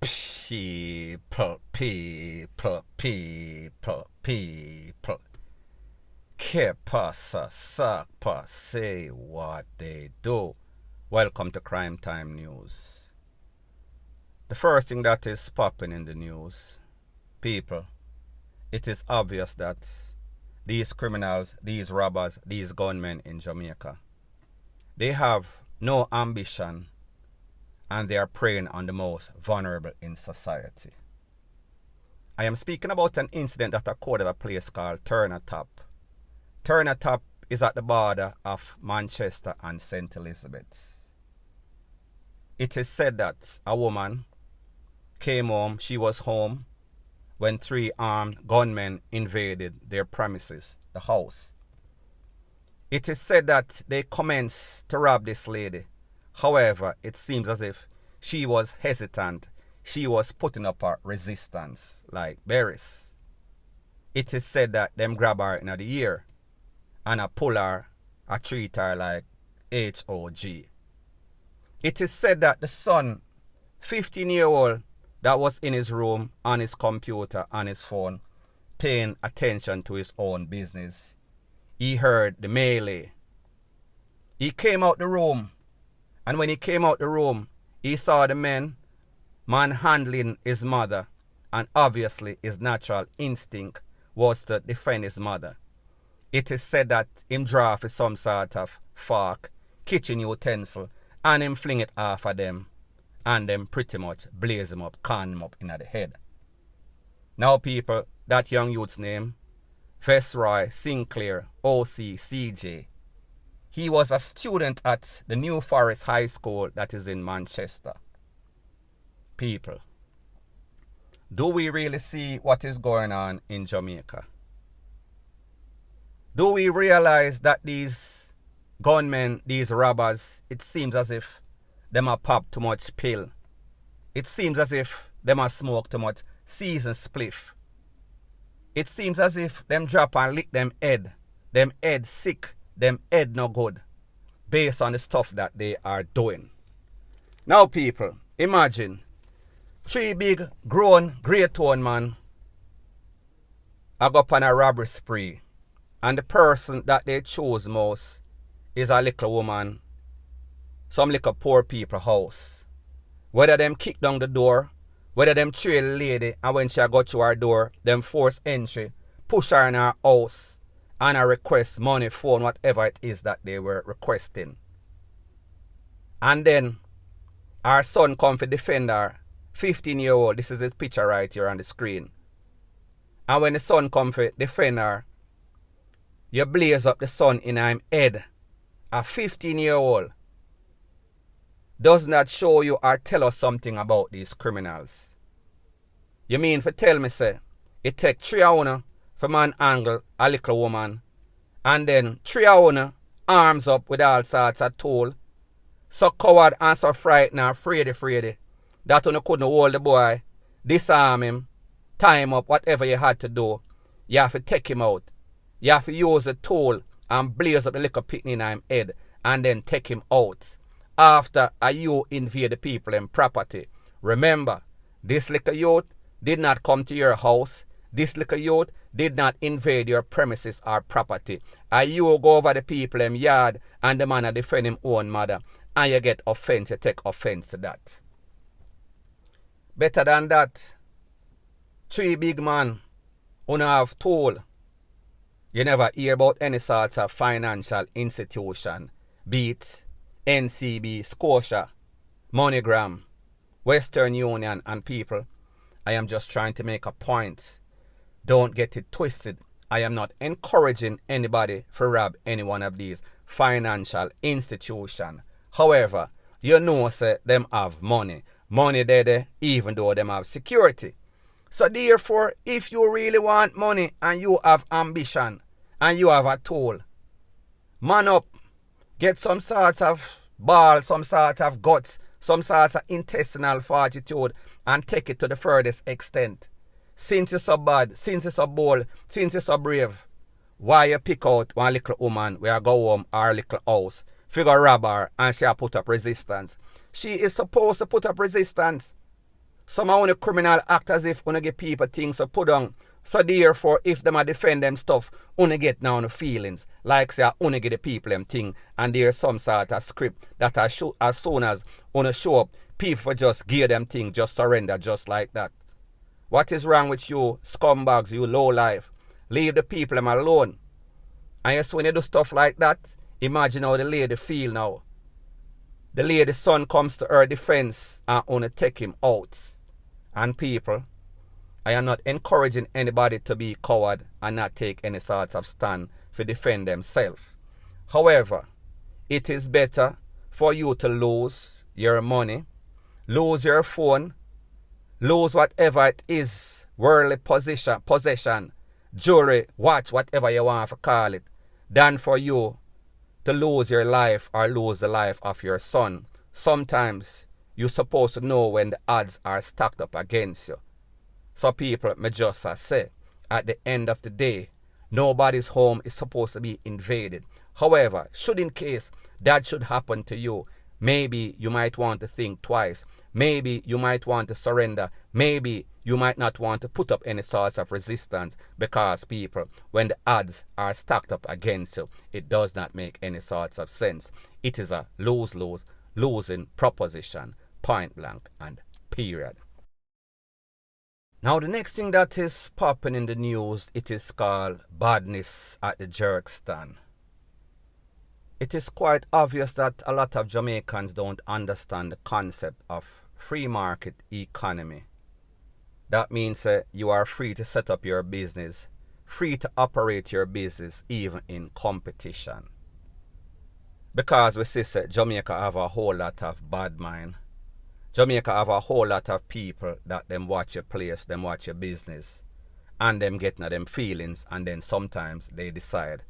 People. Que pasa, sakpa, say what they do. Welcome to Crime Time News. The first thing that is popping in the news, people, it is obvious that these criminals, these robbers, these gunmen in Jamaica, they have no ambition and they are preying on the most vulnerable in society. I am speaking about an incident that occurred at a place called Turner Top. Turner Top is at the border of Manchester and St. Elizabeths. It is said that a woman came home, she was home, when 3 armed gunmen invaded their premises, the house. It is said that they commenced to rob this lady. However, it seems as if she was hesitant. She was putting up a resistance, like berries. It is said that them grab her in the ear and a pull her, a treat her like HOG. It is said that the son, 15-year-old, that was in his room, on his computer, on his phone, paying attention to his own business, he heard the melee. He came out the room, and when he came out the room, he saw the men manhandling his mother, and obviously his natural instinct was to defend his mother. It is said that him draw for some sort of fork, kitchen utensil, and him fling it off of them, and them pretty much blaze him up, con him up in the head. Now people, that young youth's name, Roy Sinclair, OC, CJ. He was a student at the New Forest High School that is in Manchester. People, do we really see what is going on in Jamaica? Do we realize that these gunmen, these robbers, it seems as if them a pop too much pill. It seems as if them a smoke too much seasoned spliff. It seems as if them drop and lick them head sick, them head no good, based on the stuff that they are doing. Now people, imagine 3 big grown grey tone man I go up on a robbery spree, and the person that they chose most is a little woman, some little poor people house. Whether them kick down the door, whether them trail the lady, and when she got to her door, them force entry, push her in her house, and a request money, phone, whatever it is that they were requesting. And then our son come to defend her, 15-year-old, this is his picture right here on the screen. And when the son come to defend her, you blaze up the son in him head, a 15-year-old. Does not show you or tell us something about these criminals. You mean for tell me, say, it take 3 hours for man angle a little woman, and then 3 hours arms up with all sorts of tool, so coward and so frightened and afraid that you couldn't hold the boy, disarm him, tie him up, whatever you had to do. You have to take him out. You have to use the tool and blaze up the little picnic in his head and then take him out. After you invade the people and property. Remember, this little youth did not come to your house. This little youth did not invade your premises or property. You go over the people in yard and the man defend him own mother. And you get offense, you take offense to that. Better than that, 3 big man who have tool. You never hear about any sort of financial institution, be it NCB, Scotia, MoneyGram, Western Union, and people. I am just trying to make a point. Don't get it twisted. I am not encouraging anybody to rob any one of these financial institutions. However, you know say them have money. Money there even though them have security. So therefore, if you really want money and you have ambition and you have a tool, man up. Get some sort of ball, some sort of guts, some sort of intestinal fortitude and take it to the furthest extent. Since you're so bad, since you're so bold, since you're so brave, why you pick out one little woman where I go home our little house, figure rob her and she put up resistance? She is supposed to put up resistance. Some of the criminal act as if wanna get people things to put on. So therefore, if them a defend them stuff, wanna get now the feelings. Like say wanna get the people them thing, and there's some sort of script that as soon as wanna show up, people just give them thing, just surrender just like that. What is wrong with you scumbags, you low life? Leave the people them alone. And yes, when you do stuff like that, imagine how the lady feel now. The lady's son comes to her defense and wanna take him out. And people, I am not encouraging anybody to be coward and not take any sort of stand to defend themselves. However, it is better for you to lose your money, lose your phone, lose whatever it is, worldly possession, jewelry, watch, whatever you want to call it, than for you to lose your life or lose the life of your son. Sometimes you're supposed to know when the odds are stacked up against you. So people, me just say, at the end of the day, nobody's home is supposed to be invaded. However, should in case that should happen to you, maybe you might want to think twice. Maybe you might want to surrender. Maybe you might not want to put up any sorts of resistance, because people, when the odds are stacked up against you, it does not make any sorts of sense. It is a lose-lose, losing proposition, point blank and period. Now the next thing that is popping in the news, it is called badness at the jerk stand. It is quite obvious that a lot of Jamaicans don't understand the concept of free market economy. That means you are free to set up your business, free to operate your business even in competition. Because we see Jamaica have a whole lot of bad mind. Jamaica have a whole lot of people that them watch your place, them watch your business, and them getting them feelings, and then sometimes they decide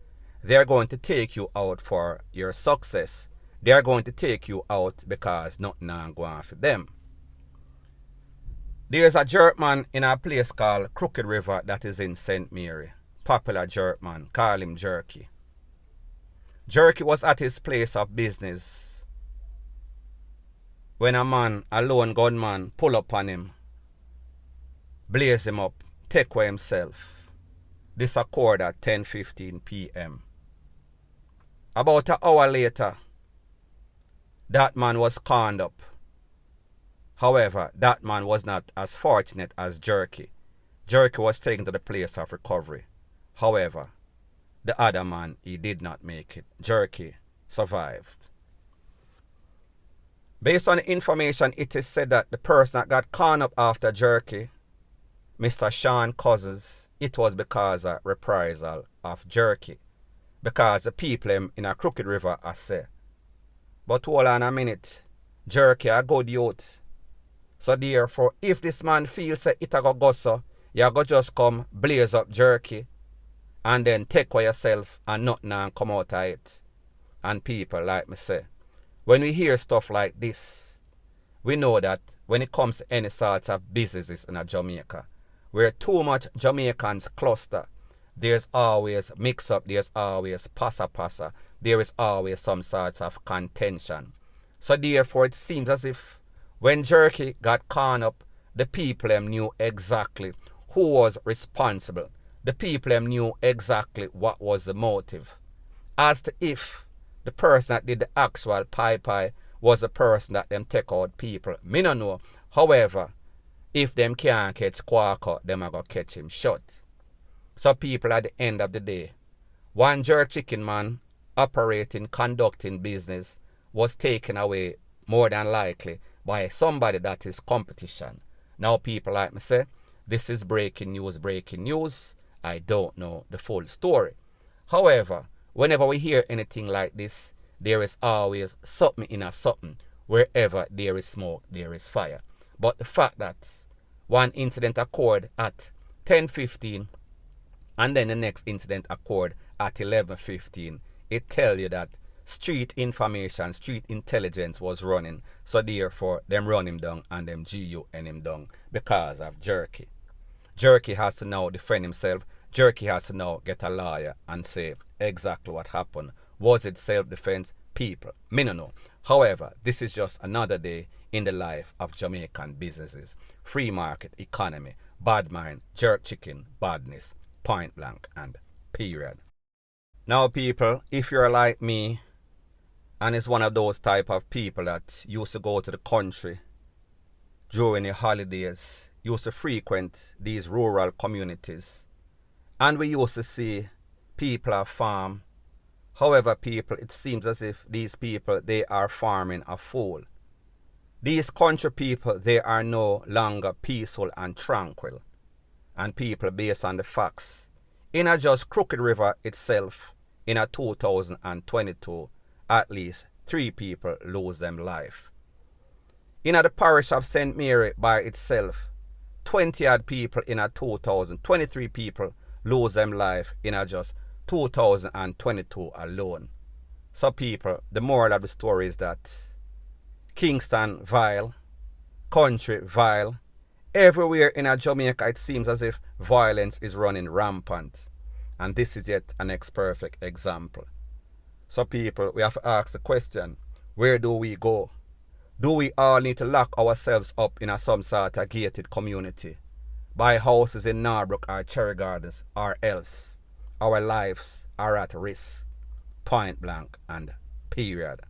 they're going to take you out for your success. They're going to take you out because nothing is going for them. There's a jerkman in a place called Crooked River that is in St. Mary. Popular jerkman, call him Jerky. Jerky was at his place of business when a lone gunman, pull up on him, blaze him up, take away himself. This occurred at 10:15 p.m. About an hour later, that man was conned up. However, that man was not as fortunate as Jerky. Jerky was taken to the place of recovery. However, the other man, he did not make it. Jerky survived. Based on the information, it is said that the person that got conned up after Jerky, Mr. Sean Cousins, it was because of reprisal of Jerky. Because the people in a Crooked River are say. But hold on a minute, Jerky a good youth. So therefore, if this man feels it a go so, you go just come blaze up Jerky and then take away yourself and nothing and come out of it. And people, like me say, when we hear stuff like this, we know that when it comes to any sorts of businesses in a Jamaica, where too much Jamaicans cluster, there's always mix up, there's always passa, there is always some sort of contention. So therefore it seems as if when Jerky got conned up, the people knew exactly who was responsible. The people knew exactly what was the motive. As to if the person that did the actual pie was the person that them take out people, me no know. However, if them can't catch Quacker, them are going to catch him short. So people, at the end of the day, one jerk chicken man operating, conducting business was taken away more than likely by somebody that is competition. Now people, like me say, this is breaking news. I don't know the full story. However, whenever we hear anything like this, there is always something in a something. Wherever there is smoke, there is fire. But the fact that one incident occurred at 10:15 and then the next incident occurred at 11:15, it tells you that street information, street intelligence was running. So therefore, them run him down and them GUN him down because of Jerky. Jerky has to now defend himself. Jerky has to now get a lawyer and say exactly what happened. Was it self-defense? People, me no know. However, this is just another day in the life of Jamaican businesses. Free market economy, bad mind, jerk chicken, badness, point blank and period. Now people, if you're like me and is one of those type of people that used to go to the country during the holidays, used to frequent these rural communities, and we used to see people are farm. However, people, it seems as if these people, they are farming a fool. These country people, they are no longer peaceful and tranquil. And people, based on the facts, in a just Crooked River itself, in a 2022, at least 3 people lose them life. In the parish of St. Mary by itself, 20 odd people in a 2023 people lose them life in a just 2022 alone. So people, the moral of the story is that Kingston vile, country vile, everywhere in a Jamaica it seems as if violence is running rampant. And this is yet an next perfect example. So people, we have to ask the question, where do we go? Do we all need to lock ourselves up in some sort of gated community, buy houses in Norbrook or Cherry Gardens, or else our lives are at risk? Point blank and period.